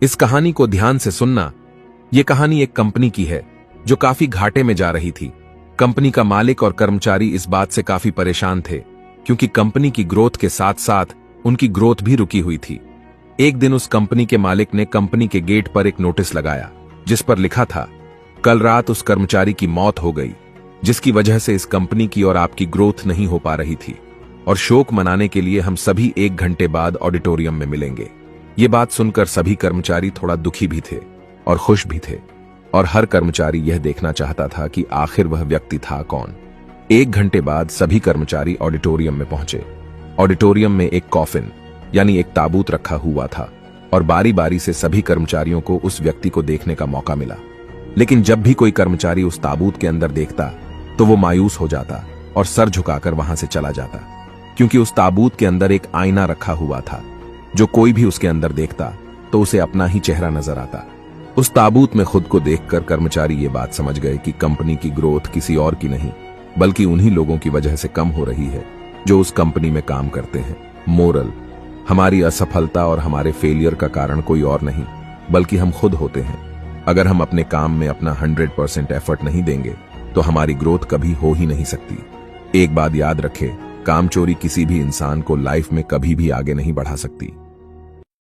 इस कहानी को ध्यान से सुनना। यह कहानी एक कंपनी की है जो काफी घाटे में जा रही थी। कंपनी का मालिक और कर्मचारी इस बात से काफी परेशान थे क्योंकि कंपनी की ग्रोथ के साथ साथ उनकी ग्रोथ भी रुकी हुई थी। एक दिन उस कंपनी के मालिक ने कंपनी के गेट पर एक नोटिस लगाया जिस पर लिखा था, कल रात उस कर्मचारी की मौत हो गई जिसकी वजह से इस कंपनी की और आपकी ग्रोथ नहीं हो पा रही थी और शोक मनाने के लिए हम सभी 1 घंटे बाद ऑडिटोरियम में मिलेंगे। ये बात सुनकर सभी कर्मचारी थोड़ा दुखी भी थे और खुश भी थे और हर कर्मचारी यह देखना चाहता था कि आखिर वह व्यक्ति था कौन। 1 घंटे बाद सभी कर्मचारी ऑडिटोरियम में पहुंचे। ऑडिटोरियम में एक कॉफिन यानी एक ताबूत रखा हुआ था और बारी बारी से सभी कर्मचारियों को उस व्यक्ति को देखने का मौका मिला। लेकिन जब भी कोई कर्मचारी उस ताबूत के अंदर देखता तो वो मायूस हो जाता और सर झुकाकर वहां से चला जाता क्योंकि उस ताबूत के अंदर एक आईना रखा हुआ था। जो कोई भी उसके अंदर देखता तो उसे अपना ही चेहरा नजर आता। उस ताबूत में खुद को देखकर कर्मचारी ये बात समझ गए कि कंपनी की ग्रोथ किसी और की नहीं बल्कि उन्हीं लोगों की वजह से कम हो रही है जो उस कंपनी में काम करते हैं। मोरल, हमारी असफलता और हमारे फेलियर का कारण कोई और नहीं बल्कि हम खुद होते हैं। अगर हम अपने काम में अपना 100% एफर्ट नहीं देंगे तो हमारी ग्रोथ कभी हो ही नहीं सकती। एक बात याद रखें, काम चोरी किसी भी इंसान को लाइफ में कभी भी आगे नहीं बढ़ा सकती।